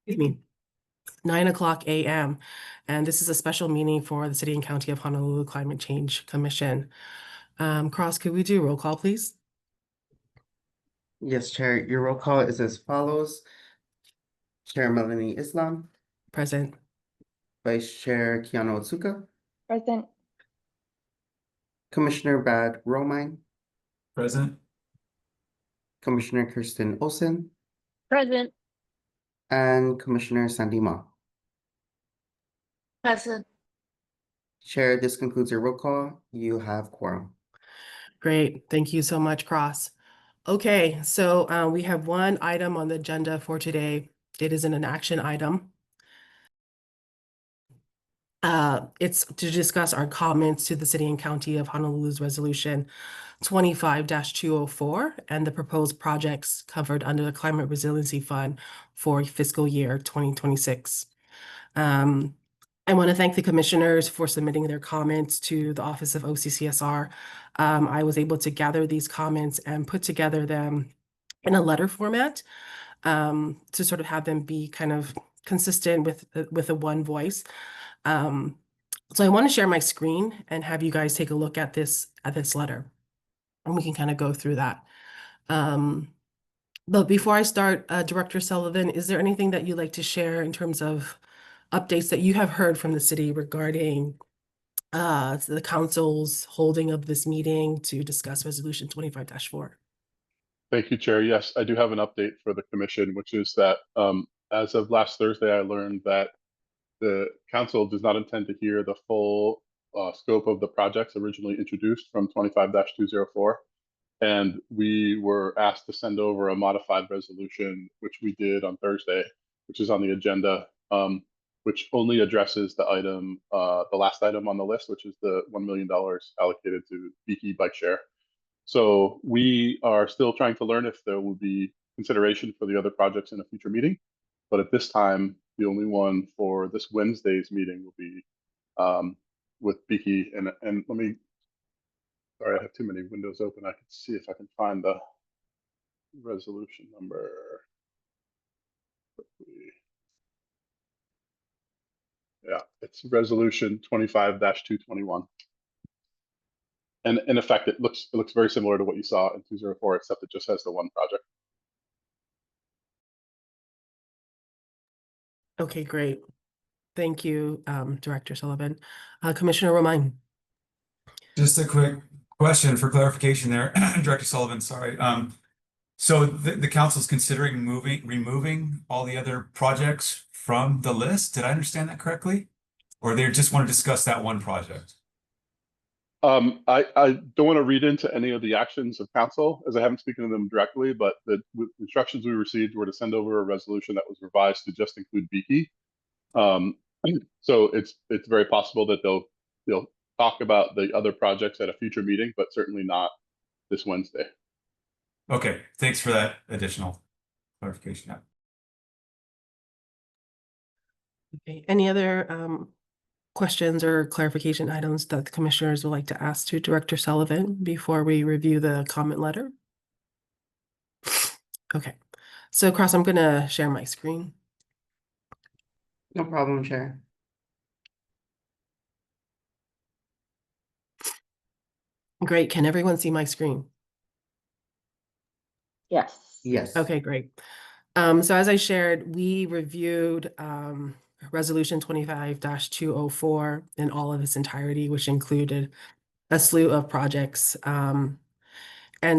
excuse me, 9 o'clock a.m. And this is a special meeting for the City and County of Honolulu Climate Change Commission. Cross, could we do roll call, please? Yes, Chair. Your roll call is as follows. Chair Melanie Islam, Present. Vice Chair Keanu Otsuka, Present. Commissioner Brad Romine, Present. Commissioner Kirsten Olsen, Present. and Commissioner Sandy Ma. Present. Chair, this concludes your roll call. You have quorum. Great. Thank you so much, Cross. Okay, so we have one item on the agenda for today. It is an action item. It's to discuss our comments to the City and County of Honolulu's Resolution 25-204 and the proposed projects covered under the Climate Resiliency Fund for fiscal year 2026. I want to thank the commissioners for submitting their comments to the Office of OCCSR. I was able to gather these comments and put together them in a letter format to sort of have them be kind of consistent with a one voice. So I want to share my screen and have you guys take a look at this letter, and we can kind of go through that. But before I start, Director Sullivan, is there anything that you'd like to share in terms of updates that you have heard from the city regarding the council's holding of this meeting to discuss Resolution 25-4? Thank you, Chair. Yes, I do have an update for the commission, which is that as of last Thursday, I learned that the council does not intend to hear the full scope of the projects originally introduced from 25-204. And we were asked to send over a modified resolution, which we did on Thursday, which is on the agenda, which only addresses the item, the last item on the list, which is the $1 million allocated to Beaky Bike Share. So we are still trying to learn if there will be consideration for the other projects in a future meeting. But at this time, the only one for this Wednesday's meeting will be with Beaky. And let me, sorry, I have too many windows open. I can see if I can find the resolution number. Yeah, it's resolution 25-221. And in effect, it looks very similar to what you saw in 204, except it just has the one project. Okay, great. Thank you, Director Sullivan. Commissioner Romine. Just a quick question for clarification there, Director Sullivan, sorry. So the council's considering removing all the other projects from the list? Did I understand that correctly? Or they just want to discuss that one project? I don't want to read into any of the actions of council, as I haven't spoken to them directly, but the instructions we received were to send over a resolution that was revised to just include Beaky. So it's very possible that they'll talk about the other projects at a future meeting, but certainly not this Wednesday. Okay, thanks for that additional clarification. Okay, any other questions or clarification items that the commissioners would like to ask to Director Sullivan before we review the comment letter? Okay, so Cross, I'm going to share my screen. No problem, Chair. Great. Can everyone see my screen? Yes. Yes. Okay, great. So as I shared, we reviewed Resolution 25-204 in all of its entirety, which included a slew of projects. And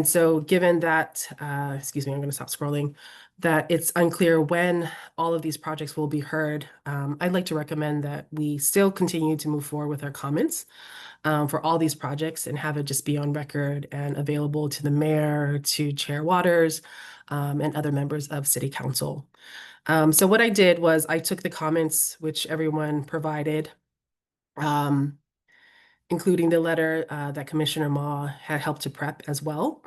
so given that, excuse me, I'm going to stop scrolling, that it's unclear when all of these projects will be heard, I'd like to recommend that we still continue to move forward with our comments for all these projects and have it just be on record and available to the mayor, to Chair Waters, and other members of City Council. So what I did was I took the comments which everyone provided, including the letter that Commissioner Ma had helped to prep as well.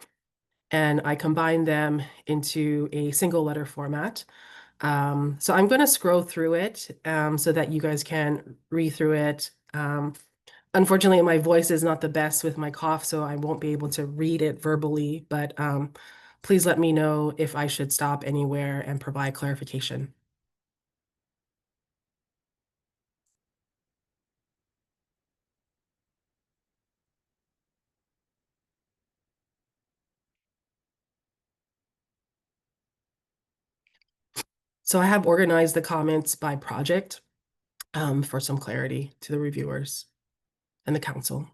And I combined them into a single letter format. So I'm going to scroll through it so that you guys can read through it. Unfortunately, my voice is not the best with my cough, so I won't be able to read it verbally, but please let me know if I should stop anywhere and provide clarification. So I have organized the comments by project for some clarity to the reviewers and the council.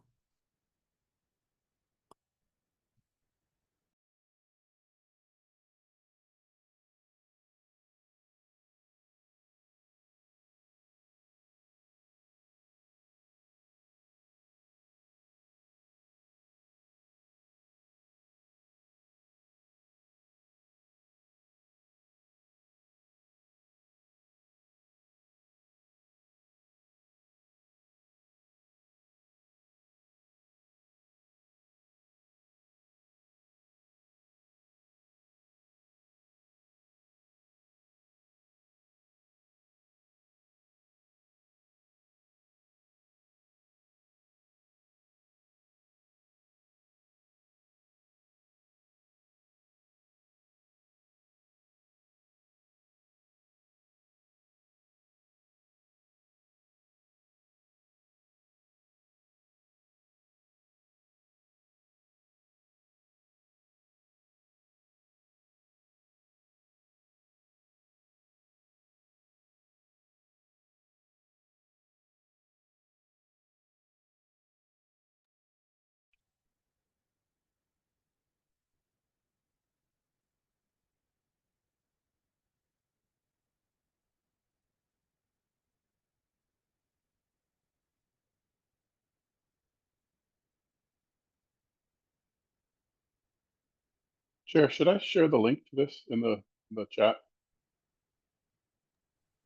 Chair, should I share the link to this in the chat?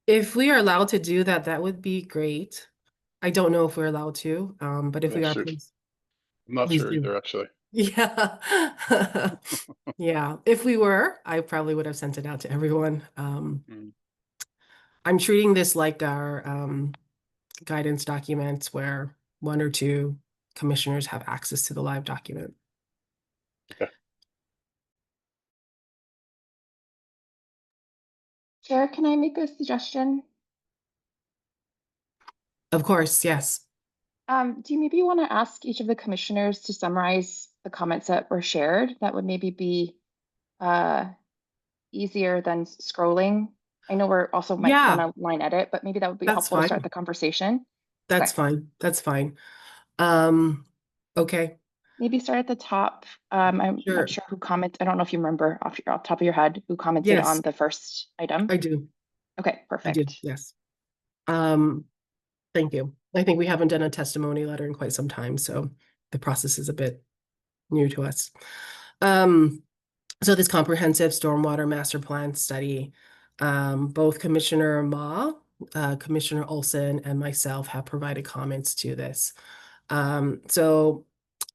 If we are allowed to do that, that would be great. I don't know if we're allowed to, but if Yeah, we are, sure. please, I'm not please sure do. either, actually. Yeah. Yeah. If we were, I probably would have sent it out to everyone. Mm, I'm treating this like our guidance documents where one or two commissioners have access to the live document. Okay. Chair, can I make a suggestion? Of course, yes. Do you maybe want to ask each of the commissioners to summarize the comments that were shared? That would maybe be easier than scrolling. I know we're also might Yeah. want to line edit, but maybe that would be That's helpful to start fine. the conversation. That's Okay. fine. That's fine. Okay. Maybe start at the top. I'm Sure. not sure who commented. I don't know if you remember off top of your head who commented Yes. on the first item. I do. Okay, I do. perfect. Yes. Thank you. I think we haven't done a testimony letter in quite some time, so the process is a bit new to us. So this comprehensive stormwater master plan study, both Commissioner Ma, Commissioner Olson, and myself have provided comments to this. So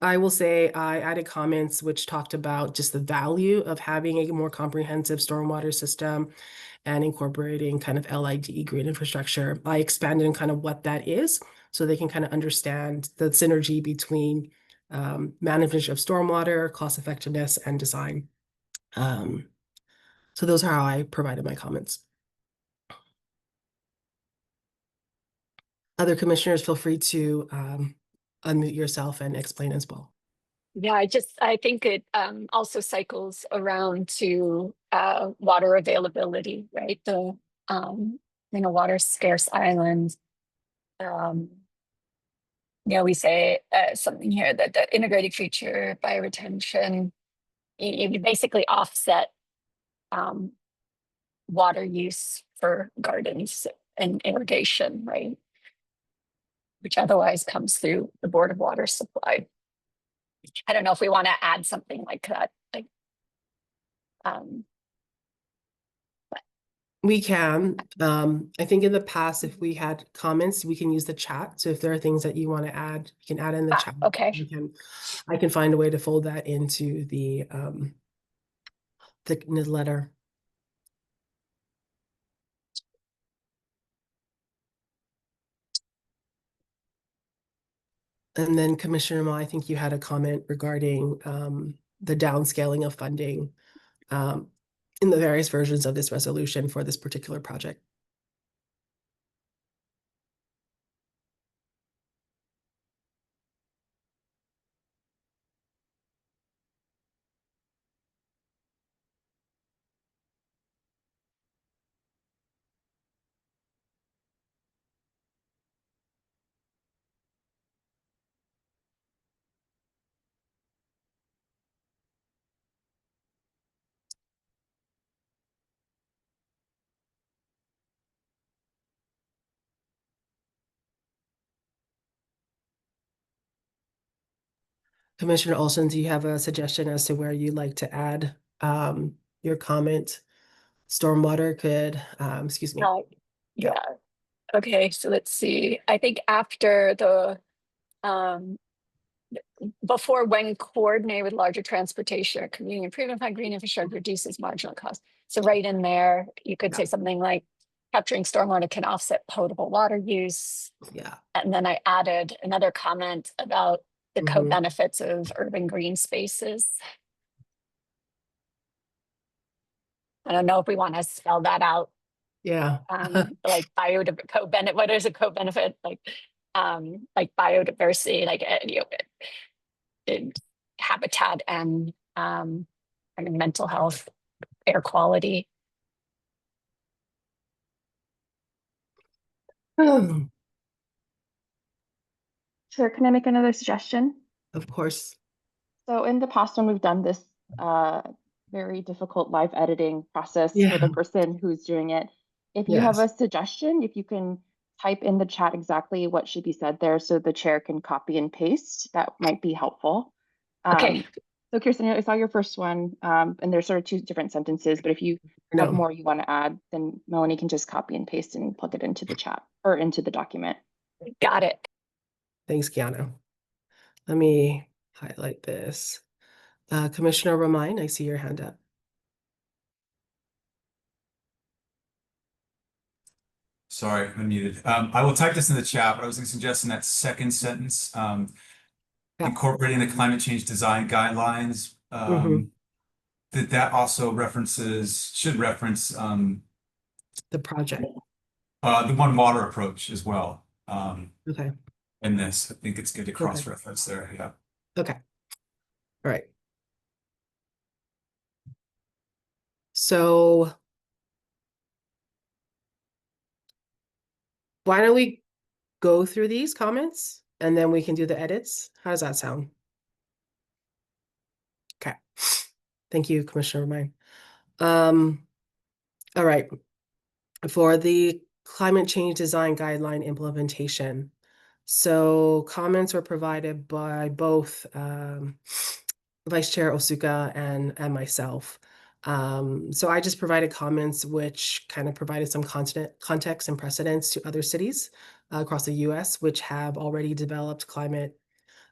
I will say I added comments which talked about just the value of having a more comprehensive stormwater system and incorporating kind of LID green infrastructure. I expanded on kind of what that is so they can kind of understand the synergy between management of stormwater, cost effectiveness, and design. So those are how I provided my comments. Other commissioners, feel free to unmute yourself and explain as well. Yeah, I think it also cycles around to water availability, right? The water scarce islands. We say something here that the integrated feature bioretention, you basically offset water use for gardens and irrigation, right? Which otherwise comes through the Board of Water Supply. I don't know if we want to add something like that, like We can. I think in the past, if we had comments, we can use the chat. So if there are things that you want to add, you can add in the chat. okay. I can find a way to fold that into the letter. And then Commissioner Ma, I think you had a comment regarding the downscaling of funding in the various versions of this resolution for this particular project. Commissioner Olson, do you have a suggestion as to where you'd like to add your comment? Stormwater could, excuse me. Yeah. Okay, so let's see. I think after the um before when coordinated with larger transportation or community improvement fund, green infrastructure reduces marginal cost. So right in there, you could say something like capturing stormwater can offset potable water use. Yeah. And then I added another comment about the Mhm. co-benefits of urban green spaces. I don't know if we want to spell that out, Yeah. like co-benefit, what is a co-benefit? Like biodiversity, like, habitat and mental health, air quality. Of Chair, can I make another suggestion? course. So in the past, when we've done this very difficult live editing process for the Yeah. person who's doing it, if you have a suggestion, if you can type in the chat exactly what should be said there so the chair can copy and paste, that might be helpful. Okay. So Kirsten, I saw your first one, and there's sort of two different sentences, but if you have No. more you want to add, then Melanie can just copy and paste and plug it into the chat or into the document. Got it. Thanks, Kiana. Let me highlight this. Commissioner Romine, I see your hand up. Sorry, unmuted. I will type this in the chat, but I was suggesting that second sentence, Yeah. incorporating the climate change design guidelines. Mhm. That also should reference The project. the one water approach as well. Okay. In this, I think it's good to cross-reference there. Yeah. Okay. All right. So why don't we go through these comments and then we can do the edits? How does that sound? Okay. Thank you, Commissioner Romine. All right. For the climate change design guideline implementation. So comments were provided by both Vice Chair Osuka and myself. So I just provided comments which kind of provided some context and precedents to other cities across the US, which have already developed climate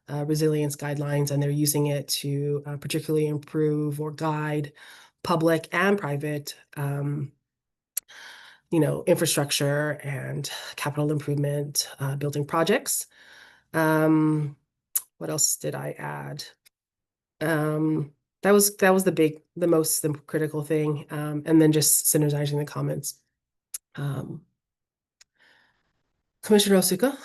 resilience guidelines, and they're using it to particularly improve or guide public and private infrastructure and capital improvement building projects. What else did I add? That was the most critical thing. And then just synergizing the comments. Commissioner Osuka?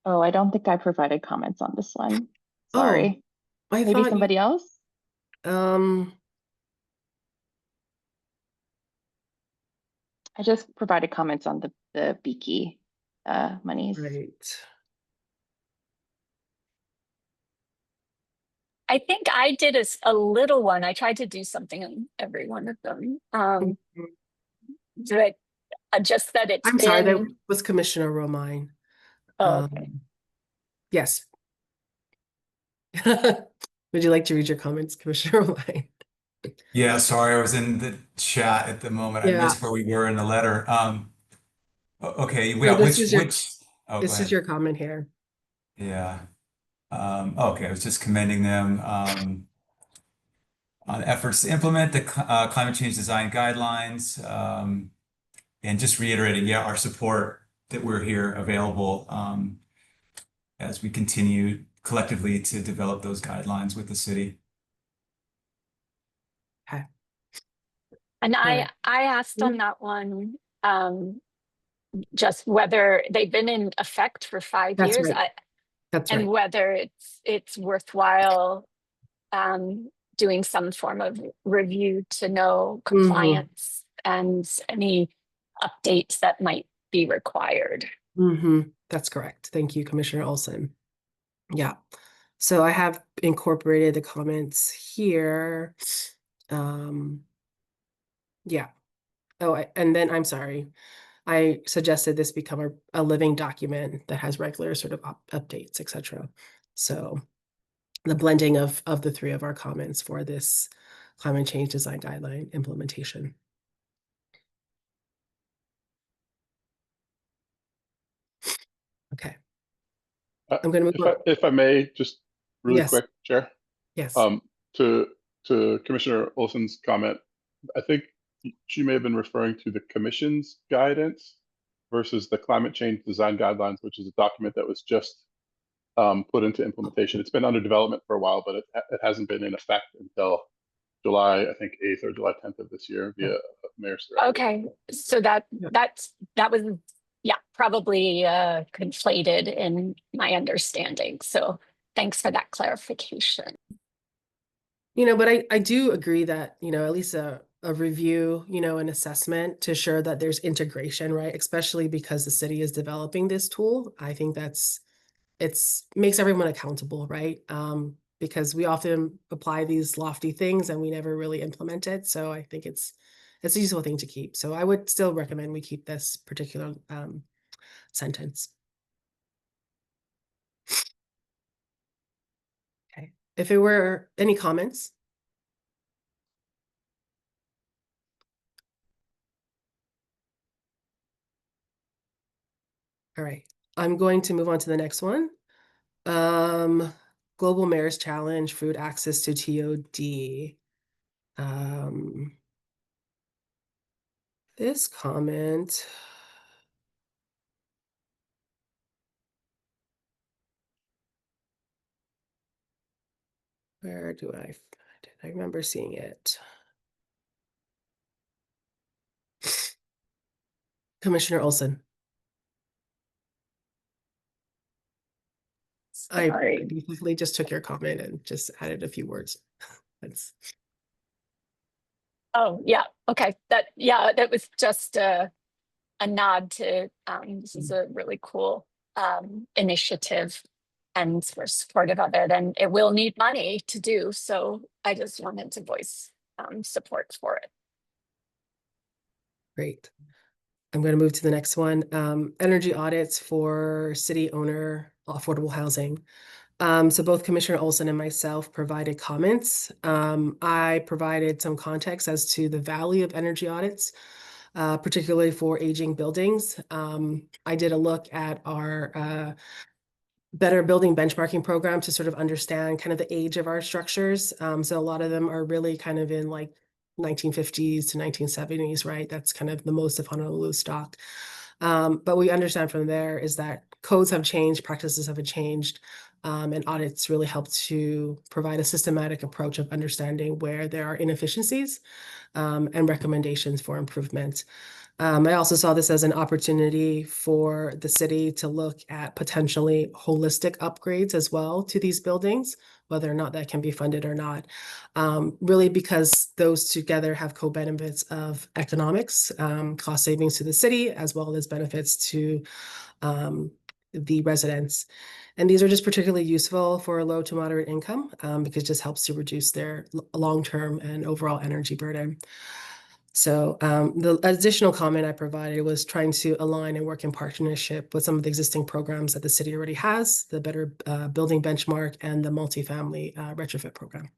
Oh, I don't think I provided comments on this one. Oh, Sorry. I Maybe thought somebody else? I just provided comments on the Beaky monies. right. I think I did a little one. I tried to do something on every one of them. But just that it's I'm sorry, that been. was Commissioner Romine. Oh, okay. Yes. Would you like to read your comments, Commissioner Romine? Yeah, sorry, I was in the chat at the moment. I Yeah. missed where we were in the letter. Okay, So yeah, this is go this is ahead. your comment here. Yeah. Okay, I was just commending them on efforts to implement the climate change design guidelines, and just reiterating, yeah, our support that we're here available as we continue collectively to develop those guidelines with the city. Okay. And Right. I asked on that one, just whether they've been in effect for 5 That's years. right. That's And right. whether it's worthwhile doing some form of review to know compliance and any updates that might be required. That's correct. Thank you, Commissioner Olson. Yeah. So I have incorporated the comments here. Yeah. Oh, and then I'm sorry. I suggested this become a living document that has regular sort of updates, etc. So the blending of the three of our comments for this climate change design guideline implementation. Okay. I'm going to move on. If I may, just really Yes. quick, Chair. Yes. To Commissioner Olson's comment, I think she may have been referring to the commission's guidance versus the climate change design guidelines, which is a document that was just put into implementation. It's been under development for a while, but it hasn't been in effect until July, I think 8th or July 10th of this year via Mayor's directive. Okay, so that was, yeah, probably conflated in my understanding. So thanks for that clarification. But I do agree that, at least a review, an assessment to ensure that there's integration, right? Especially because the city is developing this tool. I think makes everyone accountable, right? Because we often apply these lofty things and we never really implement it. So I think it's a useful thing to keep. So I would still recommend we keep this particular sentence. Okay. If there were any comments? All right. I'm going to move on to the next one. Global Mayor's Challenge, food access to TOD. This comment. Where do I find it? I remember seeing it. Commissioner Olson. I basically just took your comment and just added a few words. That's. Oh, yeah. Okay. That was just a nod to this is a really cool initiative, and we're supportive of it, and it will need money to do. So I just wanted to voice support for it. Great. I'm going to move to the next one. Energy audits for city owner affordable housing. So both Commissioner Olson and myself provided comments. I provided some context as to the value of energy audits, particularly for aging buildings. I did a look at our Better Building Benchmarking Program to sort of understand kind of the age of our structures. So a lot of them are really kind of in like 1950s to 1970s, right? That's kind of the most of Honolulu stock. But we understand from there is that codes have changed, practices have changed, and audits really help to provide a systematic approach of understanding where there are inefficiencies and recommendations for improvement. I also saw this as an opportunity for the city to look at potentially holistic upgrades as well to these buildings, whether or not that can be funded or not. Really because those together have co-benefits of economics, cost savings to the city, as well as benefits to the residents. And these are just particularly useful for low to moderate income because it just helps to reduce their long-term and overall energy burden. So the additional comment I provided was trying to align and work in partnership with some of the existing programs that the city already has, the Better Building Benchmark and the multifamily retrofit program.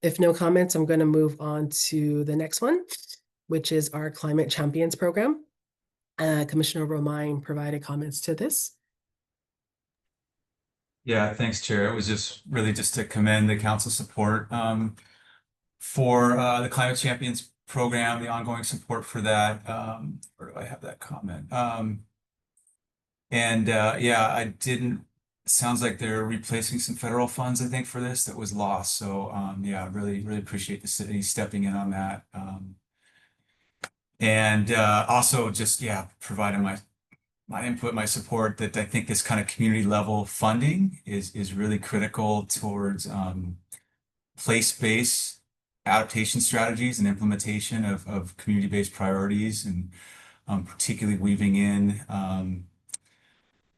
If no comments, I'm going to move on to the next one, which is our Climate Champions program. Commissioner Romine provided comments to this. Yeah, thanks, Chair. It was just really just to commend the council support for the Climate Champions program, the ongoing support for that. Where do I have that comment? Yeah, I didn't. Sounds like they're replacing some federal funds, I think, for this that was lost. So yeah, really appreciate the city stepping in on that. Also just, yeah, providing my input, my support that I think this kind of community level funding is really critical towards place-based adaptation strategies and implementation of community-based priorities, and particularly weaving in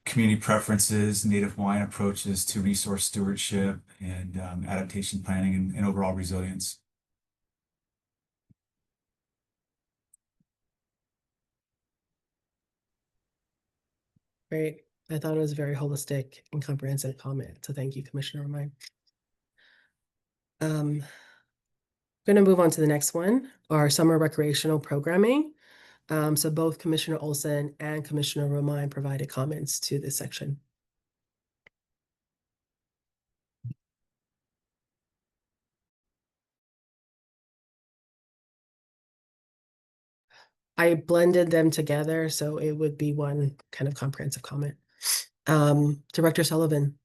community preferences, native Hawaiian approaches to resource stewardship and adaptation planning and overall resilience. Great. I thought it was a very holistic and comprehensive comment. So thank you, Commissioner Romine. Going to move on to the next one, our summer recreational programming. So both Commissioner Olson and Commissioner Romine provided comments to this section. I blended them together, so it would be one kind of comprehensive comment. Director Sullivan.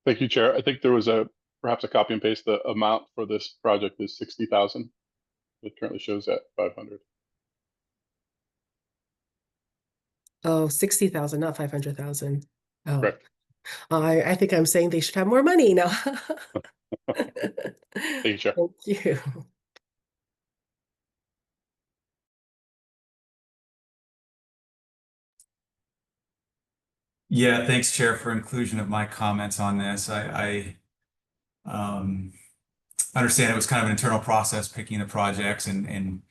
Thank you, Chair. I think there was perhaps a copy and paste. The amount for this project is 60,000. It currently shows at 500. Oh, 60,000, not 500,000. Oh, Correct. I think I'm saying they should have more money now. Thank you, Chair. Thank you. Yeah, thanks, Chair, for inclusion of my comments on this. I understand it was kind of an internal process picking the projects, and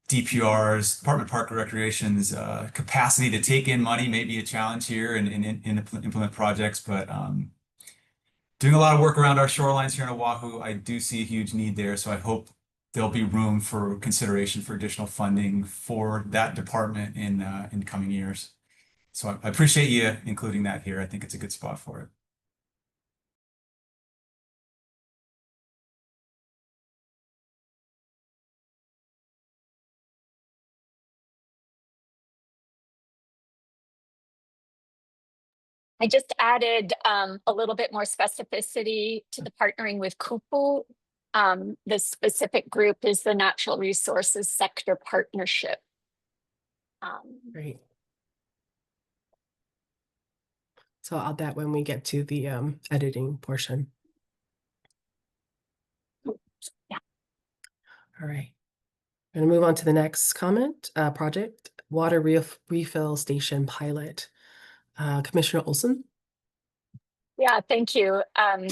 DPR's, Department of Park and Recreation's capacity to take in money may be a challenge here and implement projects, but doing a lot of work around our shorelines here in Oahu, I do see a huge need there. So I hope there'll be room for consideration for additional funding for that department in coming years. So I appreciate you including that here. I think it's a good spot for it. I just added a little bit more specificity to the partnering with Kupu. The specific group is the Natural Resources Sector Partnership. Great. So I'll add that when we get to the editing portion. Yeah. All right. I'm going to move on to the next comment, project, water refill station pilot. Commissioner Olson. Yeah, thank you. I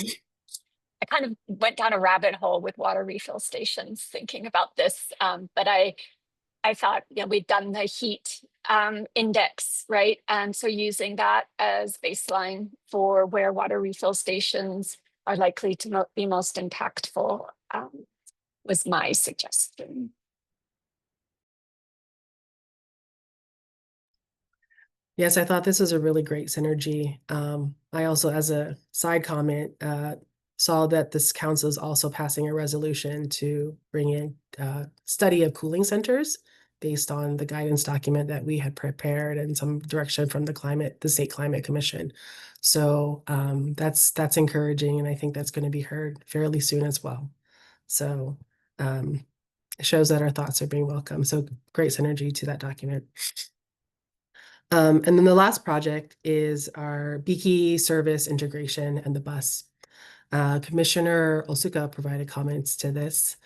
kind of went down a rabbit hole with water refill stations thinking about this, but I thought, we've done the heat index, right? And so using that as baseline for where water refill stations are likely to be most impactful was my suggestion. Yes, I thought this was a really great synergy. I also, as a side comment, saw that this council is also passing a resolution to bring in study of cooling centers based on the guidance document that we had prepared and some direction from the State Climate Commission. So that's encouraging, and I think that's going to be heard fairly soon as well. So it shows that our thoughts are being welcomed. So great synergy to that document. And then the last project is our Biki service integration and the bus. Commissioner Osuka provided comments to this.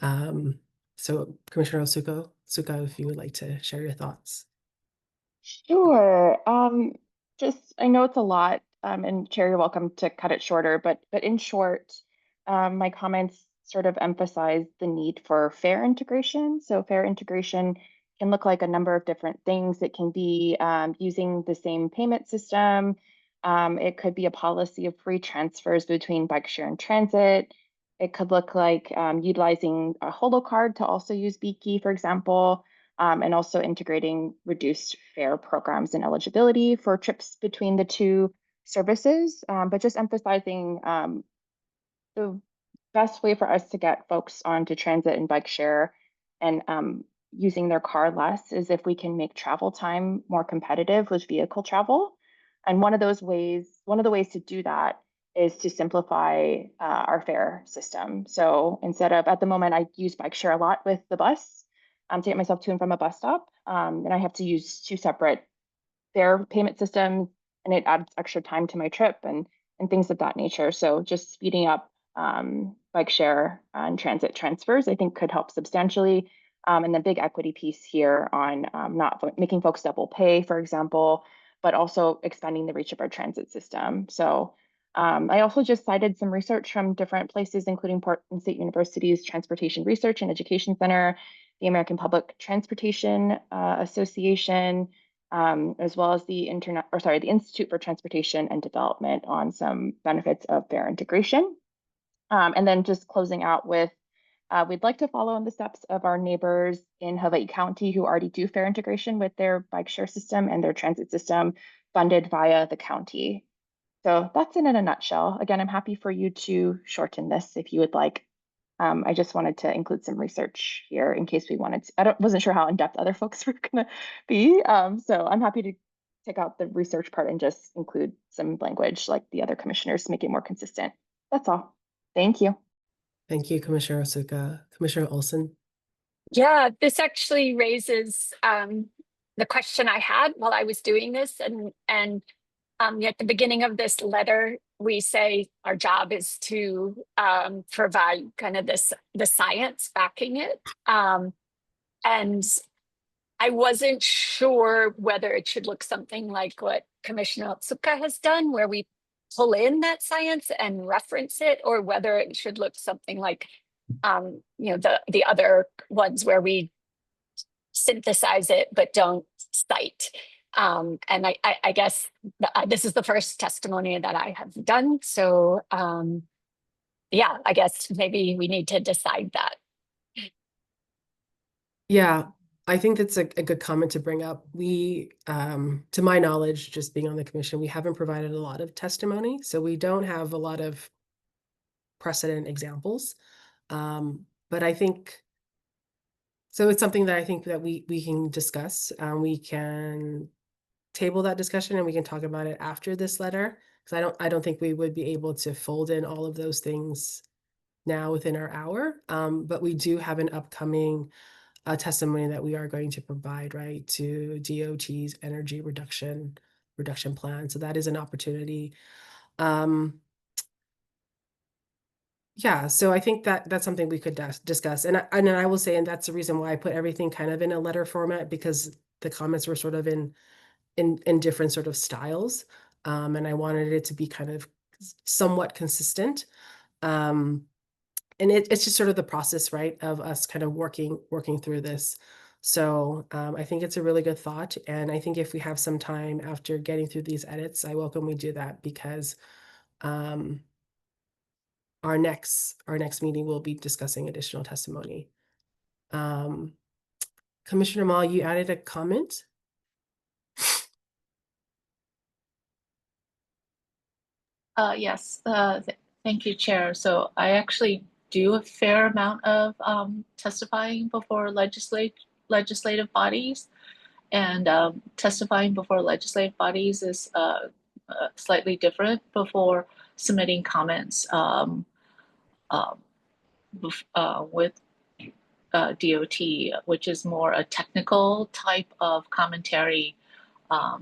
So Commissioner Osuka, if you would like to share your thoughts. Sure. I know it's a lot, and Chair, you're welcome to cut it shorter, but in short, my comments sort of emphasize the need for fare integration. So fare integration can look like a number of different things. It can be using the same payment system. It could be a policy of free transfers between bike share and transit. It could look like utilizing a holo card to also use Biki, for example. And also integrating reduced fare programs and eligibility for trips between the two services, but just emphasizing the best way for us to get folks onto transit and bike share and using their car less is if we can make travel time more competitive with vehicle travel. And one of the ways to do that is to simplify our fare system. So instead of, at the moment, I use bike share a lot with the bus to get myself to and from a bus stop. And I have to use two separate fare payment systems, and it adds extra time to my trip and things of that nature. So just speeding up bike share and transit transfers, I think could help substantially. And the big equity piece here on not making folks double pay, for example, but also expanding the reach of our transit system. So I also just cited some research from different places, including Portland State University's Transportation Research and Education Center, the American Public Transportation Association, as well as the Institute for Transportation and Development on some benefits of fare integration. And then just closing out with, we'd like to follow in the steps of our neighbors in Hawaii County who already do fare integration with their bike share system and their transit system funded via the county. So that's it in a nutshell. Again, I'm happy for you to shorten this if you would like. I just wanted to include some research here in case we wanted to. Wasn't sure how in-depth other folks were gonna be. So I'm happy to take out the research part and just include some language like the other commissioners to make it more consistent. That's all. Thank you. Thank you, Commissioner Asuka. Commissioner Olson? Yeah, this actually raises the question I had while I was doing this, and at the beginning of this letter, we say our job is to provide kind of the science backing it, and I wasn't sure whether it should look something like what Commissioner Otsuka has done, where we pull in that science and reference it, or whether it should look something like the other ones where we synthesize it but don't cite. And I guess this is the first testimony that I have done. So yeah, I guess maybe we need to decide that. Yeah, I think that's a good comment to bring up. We, to my knowledge, just being on the commission, we haven't provided a lot of testimony, so we don't have a lot of precedent examples. But I think, so it's something that I think that we can discuss. We can table that discussion and we can talk about it after this letter, because I don't think we would be able to fold in all of those things now within our hour. But we do have an upcoming testimony that we are going to provide, right, to DOT's energy reduction plan. So that is an opportunity. Yeah, so I think that that's something we could discuss. And I will say, and that's the reason why I put everything kind of in a letter format, because the comments were sort of in different sort of styles. And I wanted it to be kind of somewhat consistent. And it's just sort of the process, right, of us kind of working through this. So I think it's a really good thought. And I think if we have some time after getting through these edits, I welcome we do that, because our next meeting will be discussing additional testimony. Commissioner Mall, you added a comment? Yes, thank you, Chair. So I actually do a fair amount of testifying before legislative bodies, and testifying before legislative bodies is slightly different before submitting comments with DOT, which is more a technical type of commentary.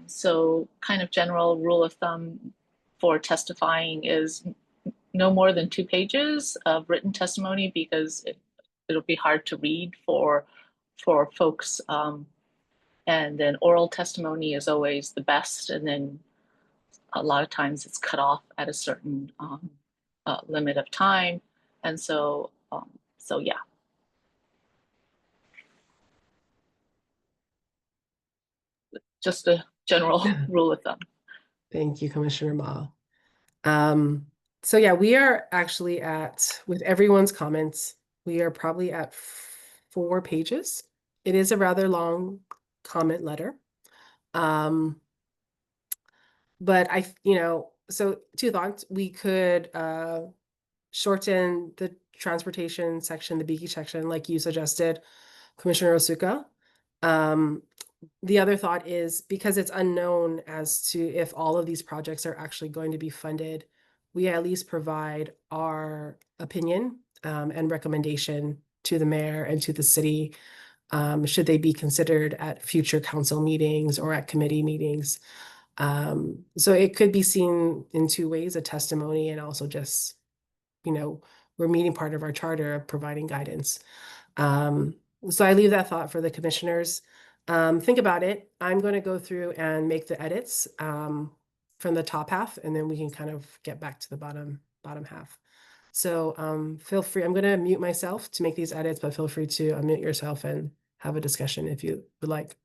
So kind of general rule of thumb for testifying is no more than 2 pages of written testimony, because it'll be hard to read for folks. And then oral testimony is always the best. And then a lot of times it's cut off at a certain limit of time. And so yeah. Just a general rule of thumb. Thank you, Commissioner Ma. So yeah, we are actually with everyone's comments, we are probably at 4 pages. It is a rather long comment letter. But so 2 thoughts. We could shorten the transportation section, the Beaky section, like you suggested, Commissioner Asuka. The other thought is, because it's unknown as to if all of these projects are actually going to be funded, we at least provide our opinion and recommendation to the mayor and to the city, should they be considered at future council meetings or at committee meetings. So it could be seen in 2 ways, a testimony and also just we're meeting part of our charter of providing guidance. So I leave that thought for the commissioners. Think about it. I'm going to go through and make the edits from the top half, and then we can kind of get back to the bottom half. So feel free. I'm going to mute myself to make these edits, but feel free to unmute yourself and have a discussion if you would like.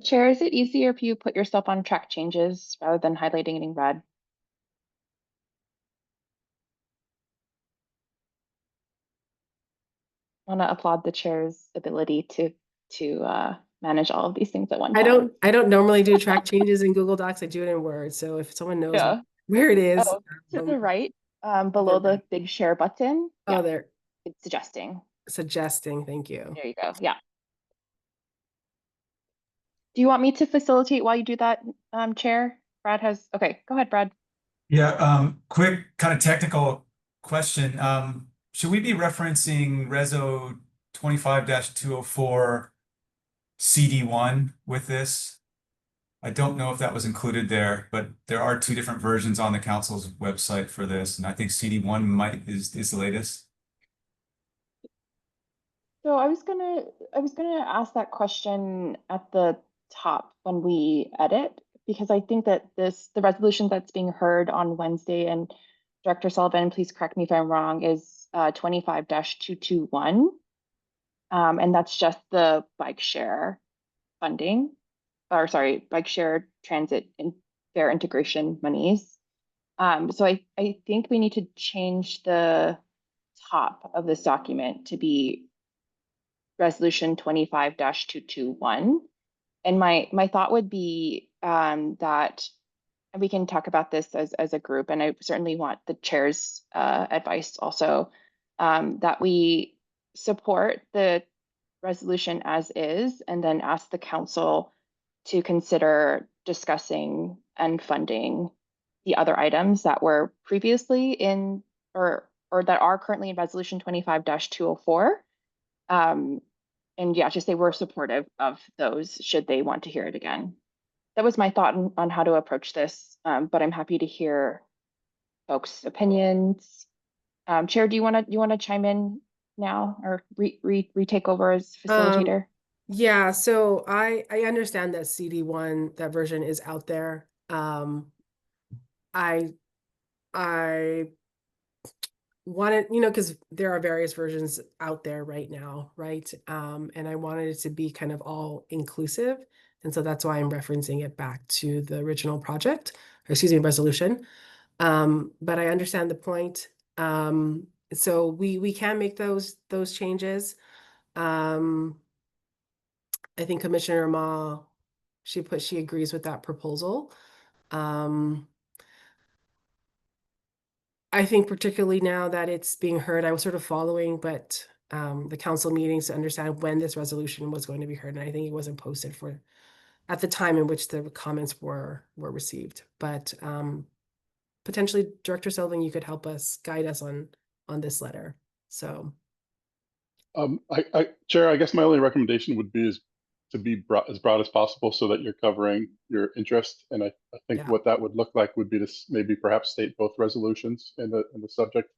Chair, is it easier if you put yourself on track changes rather than highlighting it in red? I want to applaud the chair's ability to manage all of these things at one time. I don't normally do track changes in Google Docs. I do it in Word. So if someone knows Yeah. where it is, Oh, to the right, below the right. big share button. Oh, Yeah, there, it's suggesting. suggesting. Thank you. There you go. Yeah. Do you want me to facilitate while you do that, Chair? Brad has, okay, go ahead, Brad. Yeah, quick kind of technical question. Should we be referencing Reso 25-204 CD1 with this? I don't know if that was included there, but there are two different versions on the council's website for this, and I think CD1 is the latest. So I was gonna ask that question at the top when we edit, because I think that the resolution that's being heard on Wednesday, and Director Sullivan, please correct me if I'm wrong, is 25-221. And that's just the bike share funding, or sorry, bike share transit and fare integration monies. So I think we need to change the top of this document to be Resolution 25-221. And my thought would be that, and we can talk about this as a group, and I certainly want the chair's advice also, that we support the resolution as is, and then ask the council to consider discussing and funding the other items that were previously in, or that are currently in Resolution 25-204. And yeah, just say we're supportive of those should they want to hear it again. That was my thought on how to approach this, but I'm happy to hear folks' opinions. Chair, do you want to chime in now or retake over as facilitator? Yeah, so I understand that CD1, that version is out there. I wanted, because there are various versions out there right now, right? And I wanted it to be kind of all inclusive. And so that's why I'm referencing it back to the original project, or excuse me, resolution. But I understand the point. So we can make those changes. I think Commissioner Ma, she agrees with that proposal. I think particularly now that it's being heard, I was sort of following, but the council meetings to understand when this resolution was going to be heard, and I think it wasn't posted for at the time in which the comments were received. But potentially, Director Sullivan, you could help us guide us on this letter. So, Chair, I guess my only recommendation would be is to be as broad as possible so that you're covering your interest. And I think Yeah. what that would look like would be to maybe perhaps state both resolutions in the subject.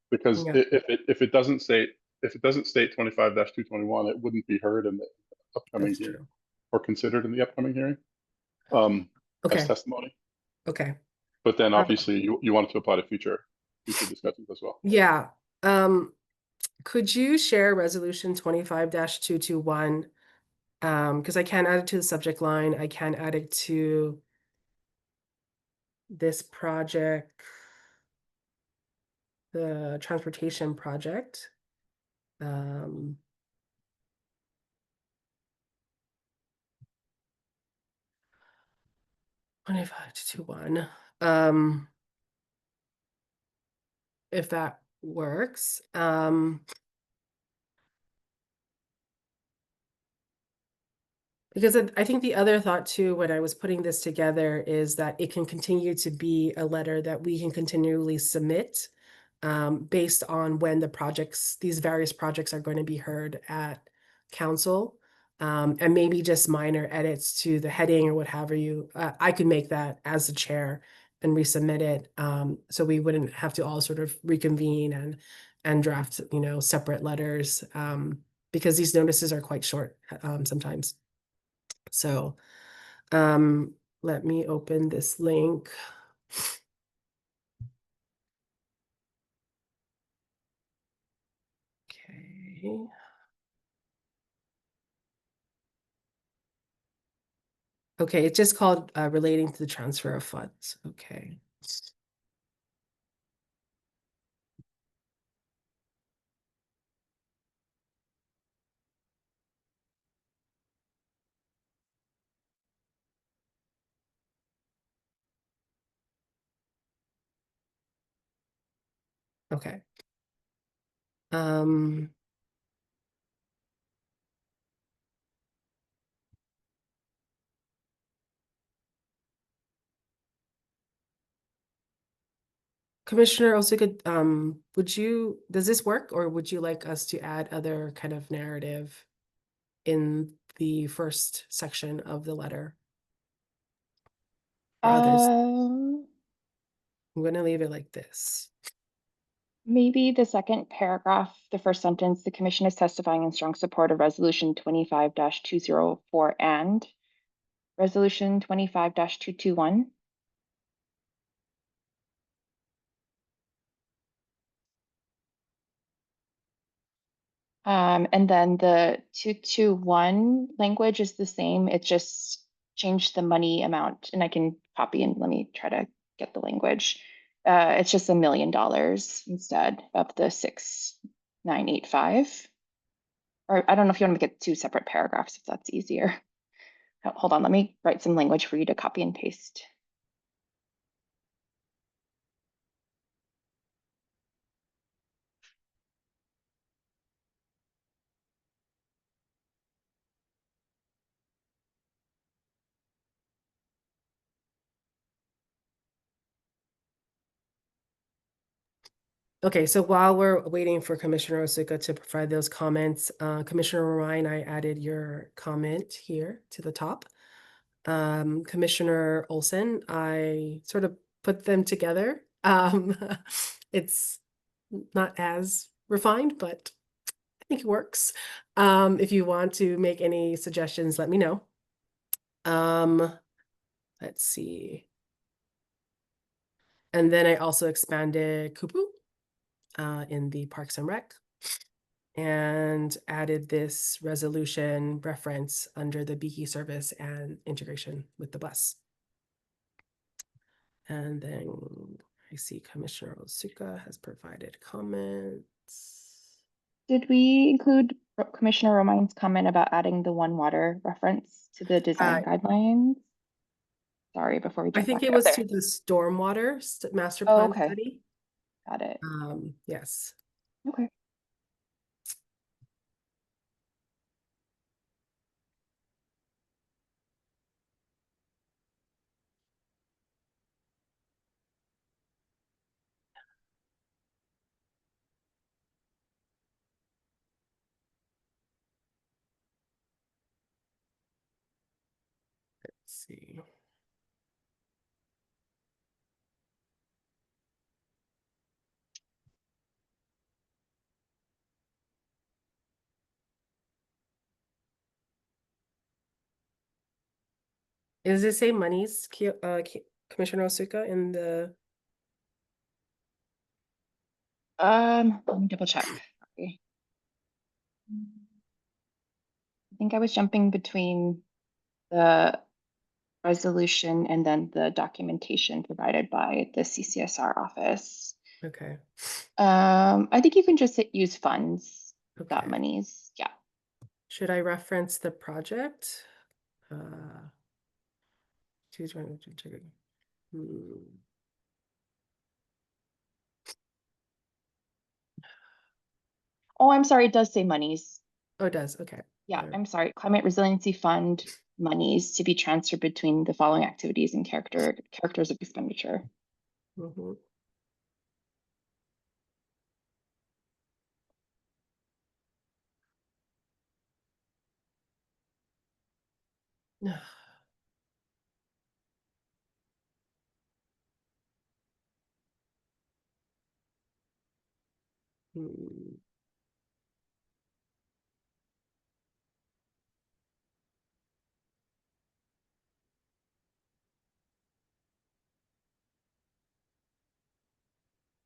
Because Yeah. if it doesn't state 25-221, it wouldn't be heard in the upcoming That's hearing true. or considered in the upcoming hearing Okay. as testimony. Okay. But then obviously you want it to apply to future discussions as well. Yeah. Could you share resolution 25-221? Because I can add it to the subject line. I can add it to this project, the transportation project. 25-221. If that works. Because I think the other thought too, when I was putting this together, is that it can continue to be a letter that we can continually submit based on when these various projects are going to be heard at council. And maybe just minor edits to the heading or what have you. I could make that as the chair and resubmit it. So we wouldn't have to all sort of reconvene and draft, separate letters, because these notices are quite short, sometimes. So, let me open this link. Okay. Okay, it's just called relating to the transfer of funds. Okay. Okay. Commissioner Osuga, does this work, or would you like us to add other kind of narrative in the first section of the letter? Or others? I'm gonna leave it like this. Maybe the second paragraph, the first sentence, the commission is testifying in strong support of resolution 25-204 and resolution 25-221. And then the 221 language is the same. It just changed the money amount, and I can copy and let me try to get the language. It's just $1 million instead of the 6,985. Or I don't know if you want to make it 2 separate paragraphs, if that's easier. Hold on, let me write some language for you to copy and paste. Okay, so while we're waiting for Commissioner Osuka to provide those comments, Commissioner Ryan, I added your comment here to the top. Commissioner Olson, I sort of put them together. It's not as refined, but I think it works. If you want to make any suggestions, let me know. Let's see. And then I also expanded Kupu in the Parks and Rec, and added this resolution reference under the Beaky service and integration with the bus. And then I see Commissioner Osuka has provided comments. Did we include Commissioner Romine's comment about adding the One Water reference to the design guidelines? Sorry, before we I jump think back it up was there. to the stormwater master Oh, plan okay. study. Got it. Yes. Okay. Let's see. Is it say monies, Commissioner Osuka, in the? Let me double check. Sorry. I think I was jumping between the resolution and then the documentation provided by the CCSR office. Okay. I think you can just use funds, Okay. monies. Yeah. Should I reference the project? Hmm. Oh, I'm sorry. It does say monies. Oh, it does. Okay. Yeah, All right. I'm sorry. Climate Resiliency Fund monies to be transferred between the following activities and characters of expenditure. Mhm. Hmm.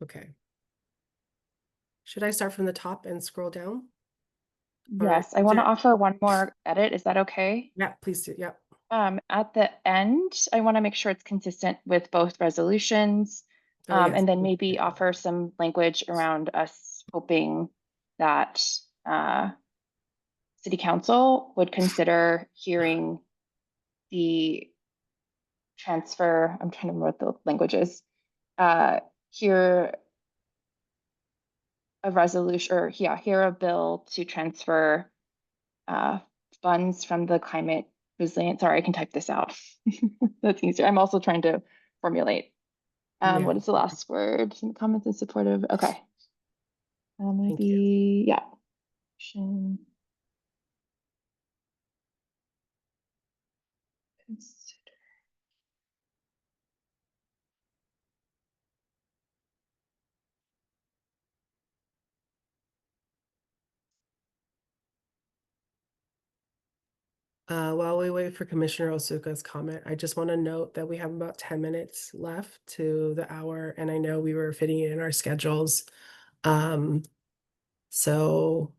Okay. Should I start from the top and scroll down? Or- Yes, I want to offer one more edit. Is that okay? Yeah, please do. Yep. At the end, I want to make sure it's consistent with both resolutions. Oh, yes. And then maybe offer some language around us hoping that City Council would consider hearing the transfer. I'm trying to remember what the language is. Hear a resolution, or yeah, hear a bill to transfer funds from the climate resilience. Sorry, I can type this out. That's easier. I'm also trying to formulate. Yeah. What is the last word? Some comments in support of, okay. Thank Maybe, yeah. Action. Consider. While we wait for Commissioner Osuka's comment, I just want to note that we have about 10 minutes left to the hour, and I know we were fitting it in our schedules. So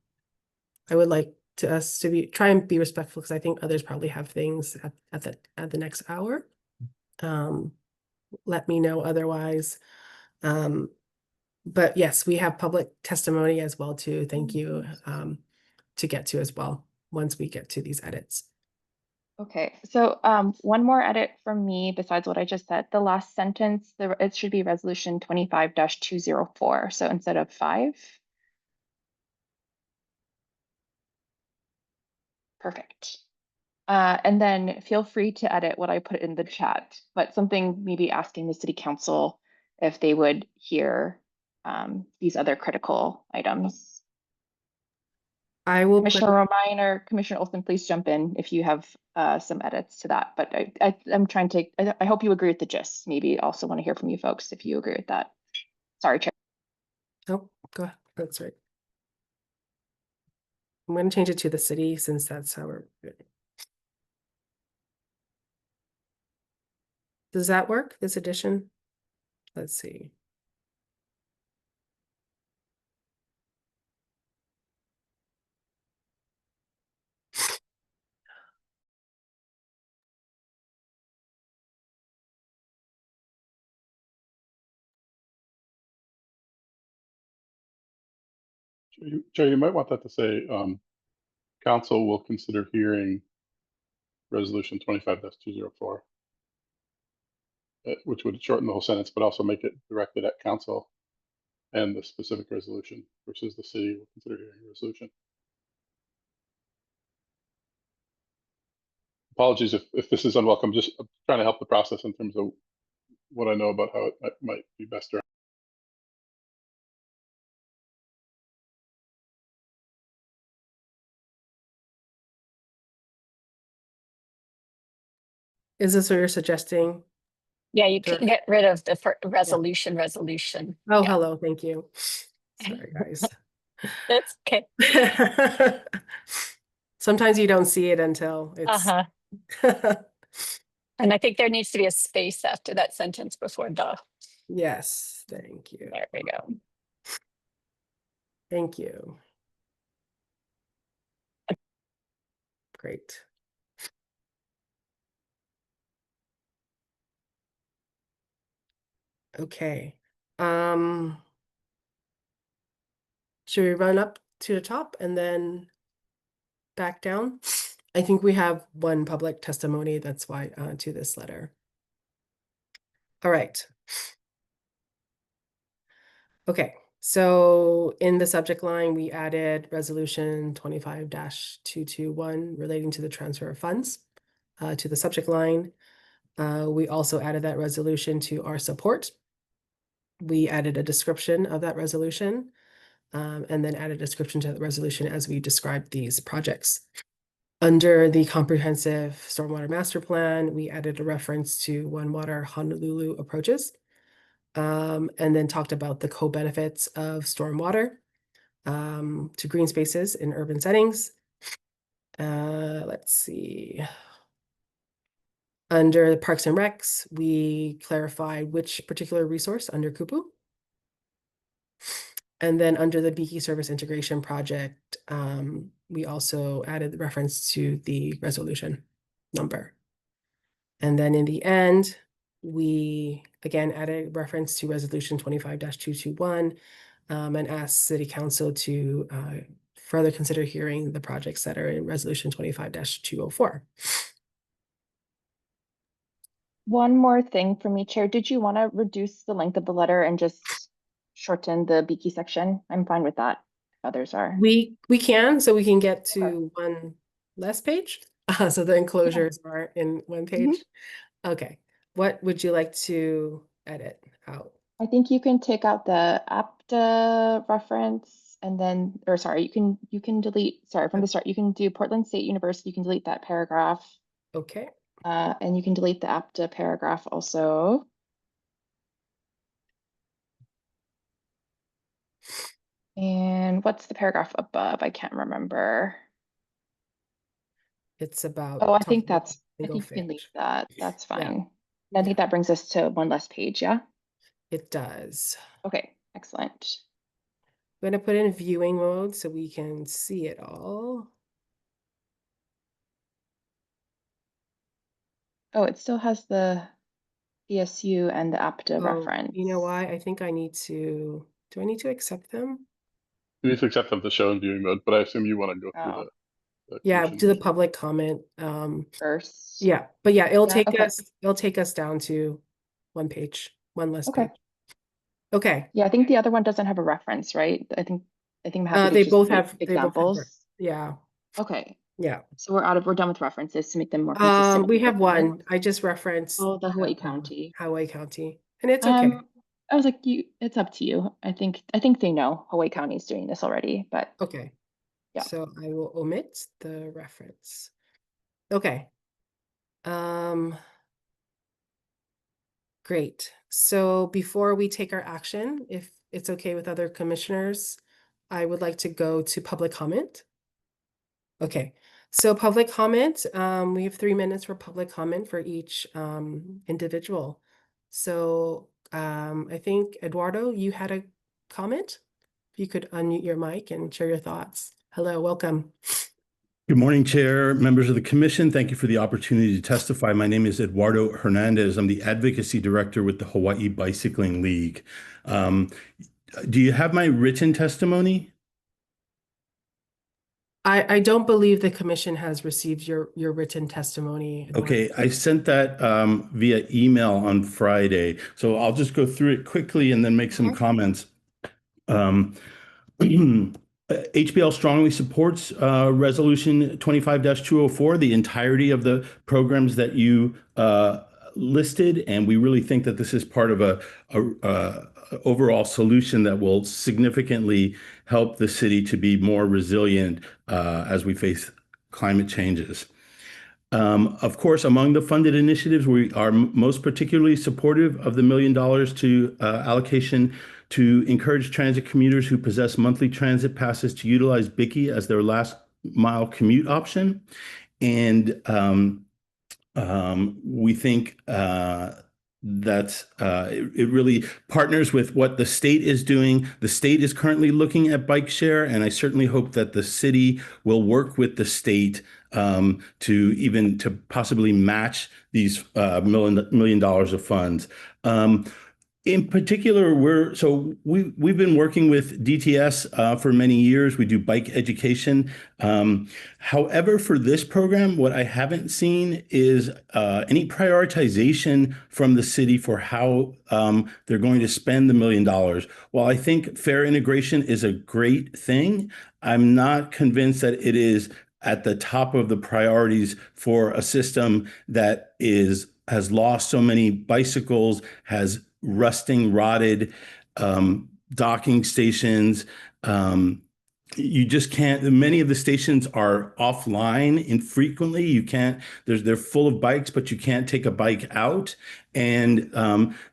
I would like to us to try and be respectful, because I think others probably have things at the next hour. Let me know otherwise. But yes, we have public testimony as well too. Thank you to get to as well once we get to these edits. Okay, so one more edit from me besides what I just said. The last sentence, it should be resolution 25-204. So instead of 5. Perfect. And then feel free to edit what I put in the chat, but something maybe asking the City Council if they would hear these other critical items. I will Commissioner Romine or Commissioner Olson, please jump in if you have some edits to that. But I'm trying to, I hope you agree with the gist. Maybe also want to hear from you folks if you agree with that. Sorry, Chair. Oh, go ahead. That's right. I'm going to change it to the city since that's how we're. Does that work, this addition? Let's see. Chair, you might want that to say, council will consider hearing resolution 25-204, which would shorten the whole sentence, but also make it directed at council and the specific resolution versus the city will consider hearing a resolution. Apologies if this is unwelcome, just trying to help the process in terms of what I know about how it might be best done. Is this what you're suggesting? Yeah, you Sure. can get rid of the resolution. Oh, Yeah. hello, thank you. Sorry, guys. That's okay. Sometimes you don't see it until it's. Uh-huh. And I think there needs to be a space after that sentence before the. Yes, thank you. There we go. Thank you. Great. Okay. Should we run up to the top and then back down? I think we have one public testimony, that's why to this letter. All right. Okay, so in the subject line, we added resolution 25-221 relating to the transfer of funds to the subject line. We also added that resolution to our support. We added a description of that resolution and then added a description to the resolution as we described these projects. Under the comprehensive stormwater master plan, we added a reference to One Water Honolulu approaches. And then talked about the co-benefits of stormwater to green spaces in urban settings. Let's see. Under the Parks and Recs, we clarified which particular resource under Kupu. And then under the Beaky Service Integration Project, we also added the reference to the resolution number. And then in the end, we again added reference to resolution 25-221 and asked City Council to further consider hearing the projects that are in resolution 25-204. One more thing for me, Chair. Did you want to reduce the length of the letter and just shorten the Beaky section? I'm fine with that. Others are. We can, so we can get to Okay. one less page. So the enclosures are in one page. Okay, what would you like to edit out? I think you can take out the APTA reference and then, or sorry, you can delete, sorry, from the start, you can do Portland State University, you can delete that paragraph. Okay, And you can delete the APTA paragraph also. And what's the paragraph above? I can't remember. it's about. Oh, I think talking about I single think you can leave phase. that. That's Yeah. fine. I think that brings us to one less page, yeah? It does. Okay, excellent. I'm gonna put in viewing mode so we can see it all. Oh, it still has the PSU and the APTA Oh, reference. you know why? I think I need to, do I need to accept them? You need to accept them to show in viewing mode, but I assume you want to go through Oh. the Yeah, commission do the version. public comment. First. Yeah, but yeah, it'll Yeah, okay. take us down to one page, one less Okay. page. Okay, Yeah, I think the other one doesn't have a reference, right? I think I'm happy to they just both make have, examples. yeah, Okay, yeah. so we're done with references to make them more consistent. We with have the minutes. one. I just referenced. Oh, the Hawaii County. Hawaii County, and it's okay. I was like, it's up to you. I think they know Hawaii County is doing this already, but Okay. Yeah. So I will omit the reference. Okay. Great. So before we take our action, if it's okay with other commissioners, I would like to go to public comment. Okay. So public comment, we have 3 minutes for public comment for each individual. So I think Eduardo, you had a comment? If you could unmute your mic and share your thoughts. Hello, welcome. Good morning, Chair, members of the Commission. Thank you for the opportunity to testify. My name is Eduardo Hernandez. I'm the Advocacy Director with the Hawaii Bicycling League. Do you have my written testimony? I don't believe the commission has received your written testimony. Eduardo. Okay, I sent that via email on Friday. So I'll just go through it quickly and then make some comments. HBL strongly supports Resolution 25-204, the entirety of the programs that you listed, and we really think that this is part of a overall solution that will significantly help the city to be more resilient as we face climate changes. Of course, among the funded initiatives, we are most particularly supportive of the $1 million to allocation to encourage transit commuters who possess monthly transit passes to utilize Bicky as their last mile commute option. And we think that it really partners with what the state is doing. The state is currently looking at bike share, and I certainly hope that the city will work with the state to possibly match these $1 million of funds. In particular, we've been working with DTS for many years. We do bike education. However, for this program, what I haven't seen is any prioritization from the city for how they're going to spend the $1 million. While I think fare integration is a great thing, I'm not convinced that it is at the top of the priorities for a system that has lost so many bicycles, has rusting, rotted docking stations, you just can't, many of the stations are offline infrequently. You can't, they're full of bikes, but you can't take a bike out. And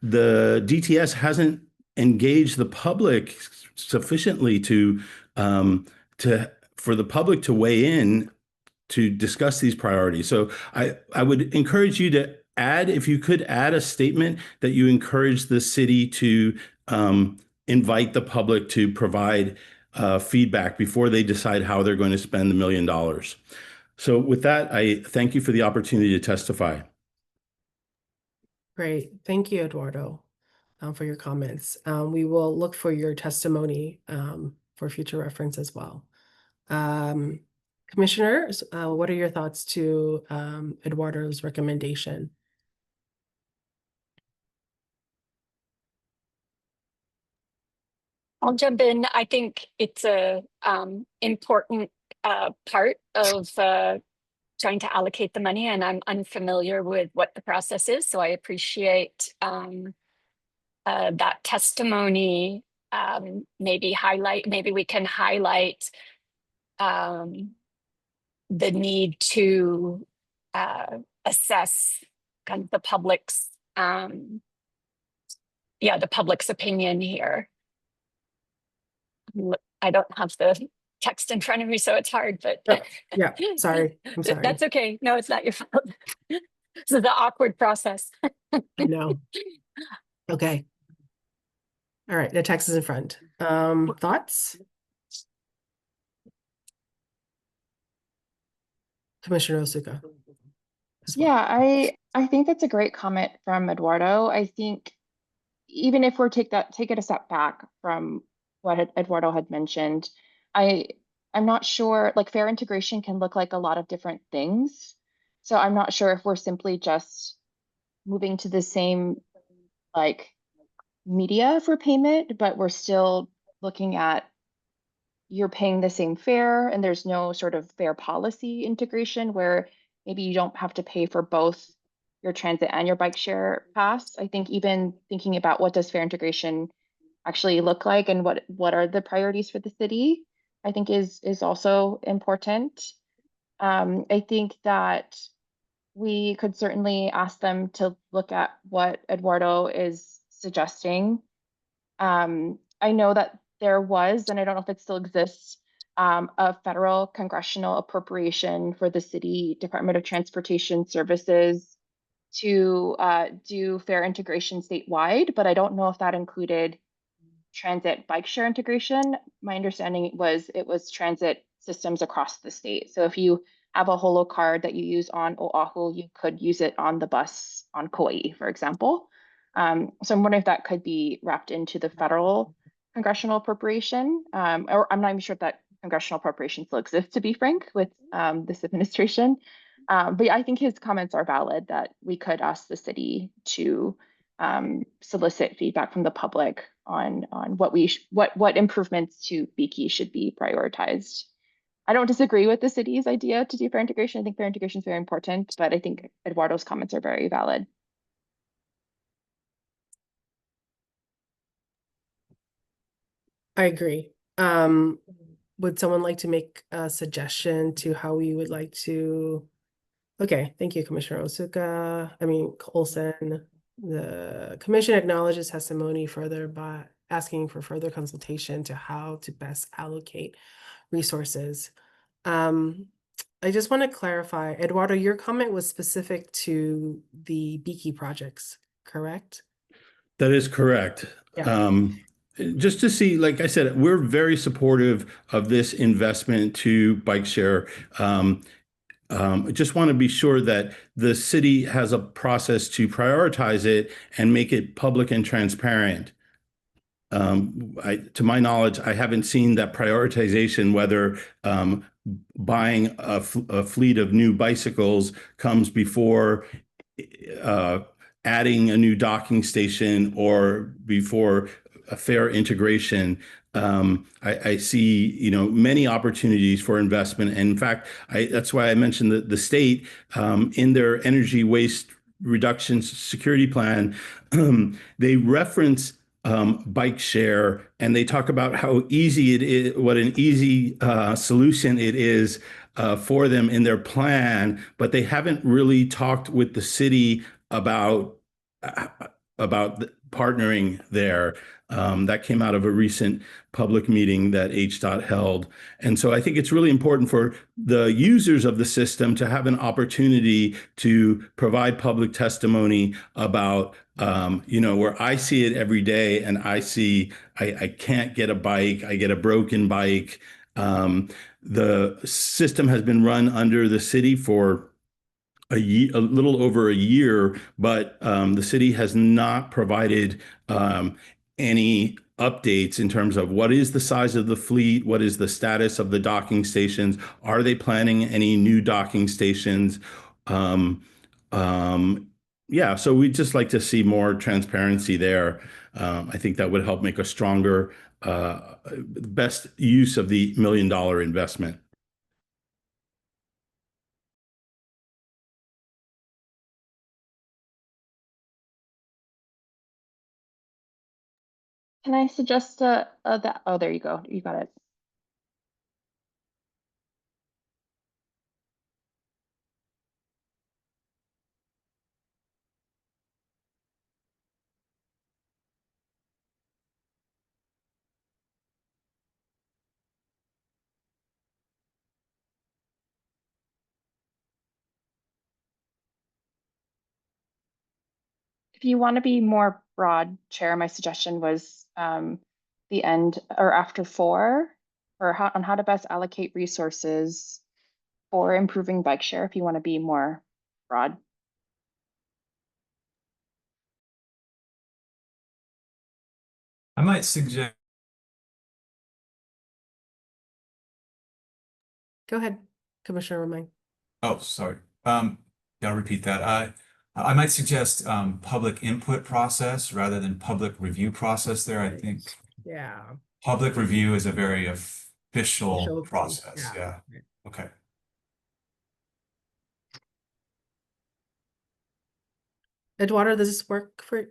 the DTS hasn't engaged the public sufficiently for the public to weigh in to discuss these priorities. So I would encourage you to add, if you could add a statement that you encourage the city to invite the public to provide feedback before they decide how they're going to spend the $1 million. So with that, I thank you for the opportunity to testify. Great. Thank you, Eduardo, for your comments. We will look for your testimony for future reference as well. Commissioners, what are your thoughts to Eduardo's recommendation? I'll jump in. I think it's a important part of trying to allocate the money, and I'm unfamiliar with what the process is, so I appreciate that testimony. Maybe we can highlight the need to assess kind of the public's opinion here. I don't have the text in front of me, so it's hard, but Yeah, sorry. I'm sorry. That's okay. No, it's not your fault. This is the awkward process. I know. Okay. All right, the text is in front. Thoughts? Commissioner Osuka. Yeah, I think that's a great comment from Eduardo. I think even if we're take it a step back from what Eduardo had mentioned, I'm not sure, like fair integration can look like a lot of different things. So I'm not sure if we're simply just moving to the same like media for payment, but we're still looking at you're paying the same fare and there's no sort of fare policy integration where maybe you don't have to pay for both your transit and your bike share pass. I think even thinking about what does fare integration actually look like and what are the priorities for the city, I think is also important. I think that we could certainly ask them to look at what Eduardo is suggesting. I know that there was, and I don't know if it still exists, a federal congressional appropriation for the city Department of Transportation Services to do fare integration statewide, but I don't know if that included transit bike share integration. My understanding was it was transit systems across the state. So if you have a holo card that you use on Oahu, you could use it on the bus on Kauai, for example. So I'm wondering if that could be wrapped into the federal congressional appropriation, or I'm not even sure if that congressional appropriation still exists, to be frank, with this administration. But yeah, I think his comments are valid that we could ask the city to solicit feedback from the public on what improvements to Beaky should be prioritized. I don't disagree with the city's idea to do fare integration. I think fare integration is very important, but I think Eduardo's comments are very valid. I agree. Would someone like to make a suggestion to how we would like to? Okay, thank you, Commissioner Olson. The commission acknowledges testimony further by asking for further consultation to how to best allocate resources. I just want to clarify, Eduardo, your comment was specific to the Beaky projects, correct? That is correct. Yeah. Just to see, like I said, we're very supportive of this investment to bike share. I just want to be sure that the city has a process to prioritize it and make it public and transparent. To my knowledge, I haven't seen that prioritization, whether buying a fleet of new bicycles comes before adding a new docking station or before a fare integration. I see, many opportunities for investment. And in fact, that's why I mentioned the state in their energy waste reduction security plan, they reference bike share, and they talk about how easy it is, what an easy solution it is for them in their plan, but they haven't really talked with the city about partnering there. That came out of a recent public meeting that HDOT held. And so I think it's really important for the users of the system to have an opportunity to provide public testimony about, where I see it every day and I can't get a bike, I get a broken bike. The system has been run under the city for a little over a year, but the city has not provided any updates in terms of what is the size of the fleet, what is the status of the docking stations, are they planning any new docking stations? Yeah, so we'd just like to see more transparency there. I think that would help make a stronger, best use of the $1 million investment. Can I suggest that? Oh, there you go. You got it. If you want to be more broad, Chair, my suggestion was the end or after 4, or on how to best allocate resources for improving bike share, if you want to be more broad. I might suggest. Go ahead, Commissioner Romain. Oh, sorry. I'll repeat that. I might suggest public input process rather than public review process there. I think Yeah. public review is a very official Official, process. yeah. Yeah. Okay. Eduardo, does this work for?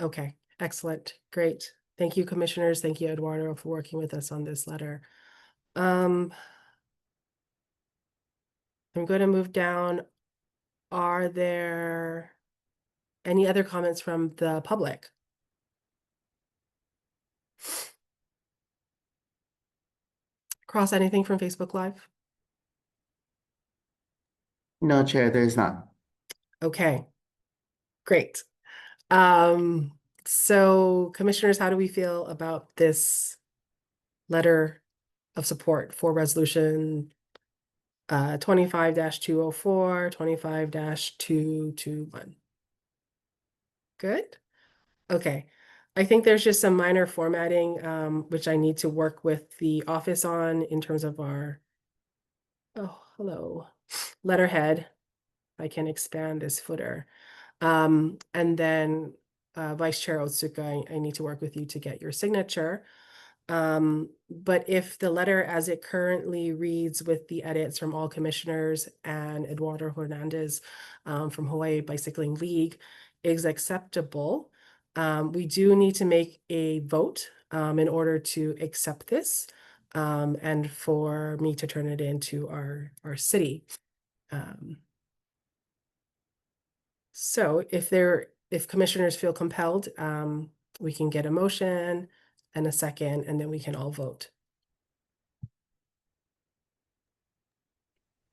Okay, excellent, great. Thank you, commissioners. Thank you, Eduardo, for working with us on this letter. I'm going to move down. Are there any other comments from the public? Cross, anything from Facebook Live? No, Chair, there is not. Okay, great. So commissioners, how do we feel about this letter of support for resolution 25-204, 25-221? Good. Okay. I think there's just some minor formatting, which I need to work with the office on in terms of our, oh, hello, letterhead. I can expand this footer. And then Vice Chair Otsuka, I need to work with you to get your signature. But if the letter as it currently reads with the edits from all commissioners and Eduardo Hernandez from Hawaii Bicycling League is acceptable, we do need to make a vote in order to accept this and for me to turn it into our city. So if commissioners feel compelled, we can get a motion and a second, and then we can all vote.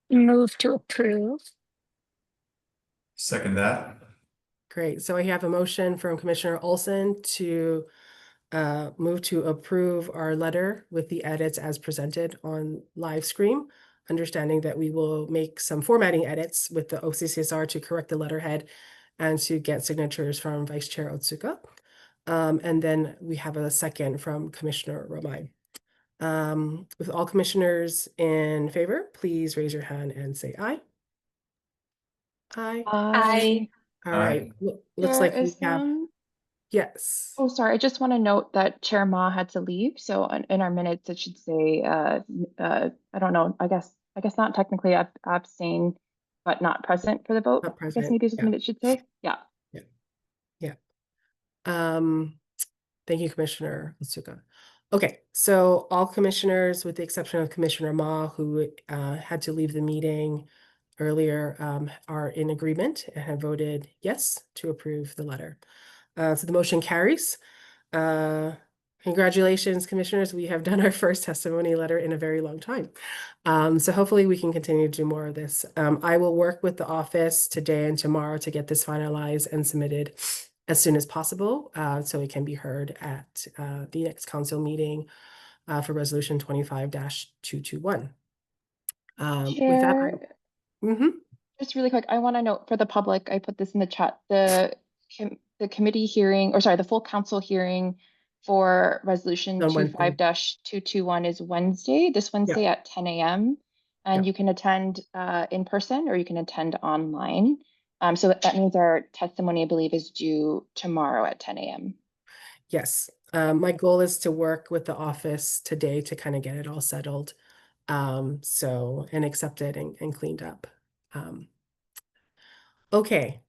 Move to approve. Second that. Great. So I have a motion from Commissioner Olson to move to approve our letter with the edits as presented on live stream, understanding that we will make some formatting edits with the OCCSR to correct the letterhead and to get signatures from Vice Chair Otsuka. And then we have a second from Commissioner Romain. With all commissioners in favor, please raise your hand and say aye. Aye. Aye. All right. Looks Chair, like we is have, yes. Oh, sorry. I just want to note that Chair Ma had to leave. So in our minutes, it should say, I don't know, I guess not technically abstain, but not present for the vote. Not I guess present, maybe is yeah. what it should say. Yeah. Yeah. Thank you, Commissioner Otsuka. Okay, so all commissioners, with the exception of Commissioner Ma, who had to leave the meeting earlier, are in agreement and have voted yes to approve the letter. So the motion carries. Congratulations, commissioners. We have done our first testimony letter in a very long time. So hopefully we can continue to do more of this. I will work with the office today and tomorrow to get this finalized and submitted as soon as possible, so it can be heard at the next council meeting for resolution 25-221. With that, Chair, Mhm. just really quick, I want to note for the public, I put this in the chat, the committee hearing, or sorry, the full council hearing for resolution On Wednesday. 25-221 is Wednesday, this Wednesday at 10 a.m. And Yeah. you can attend in person or you can attend online. So that means our testimony, I believe, is due tomorrow at 10 a.m. Yes, my goal is to work with the office today to kind of get it all settled, and accepted and cleaned up. Okay,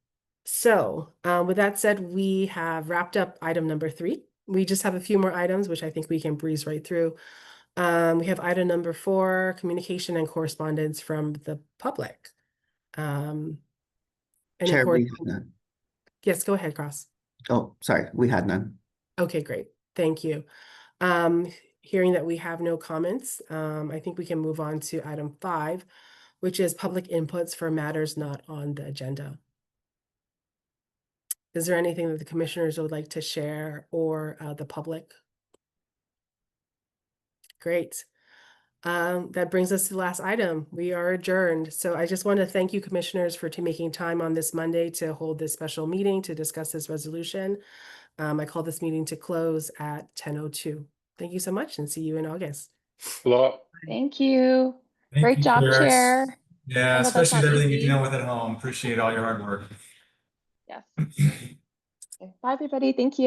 so with that said, we have wrapped up item number 3. We just have a few more items, which I think we can breeze right through. We have item number 4, communication and correspondence from the public. Any Chair, we correspondence? had none. Yes, go ahead, Cross. Oh, sorry, we had none. Okay, great. Thank you. Hearing that we have no comments, I think we can move on to item 5, which is public inputs for matters not on the agenda. Is there anything that the commissioners would like to share or the public? Great. That brings us to the last item. We are adjourned. So I just want to thank you, commissioners, for making time on this Monday to hold this special meeting to discuss this resolution. I call this meeting to close at 10:02. Thank you so much and see you in August. Well, Thank you. Thank Great you, job, Chair. Chair. Yeah, I know that's especially with not everything you're easy. dealing with at home. Appreciate all your hard work. Yes. Okay. Bye, everybody. Thank you.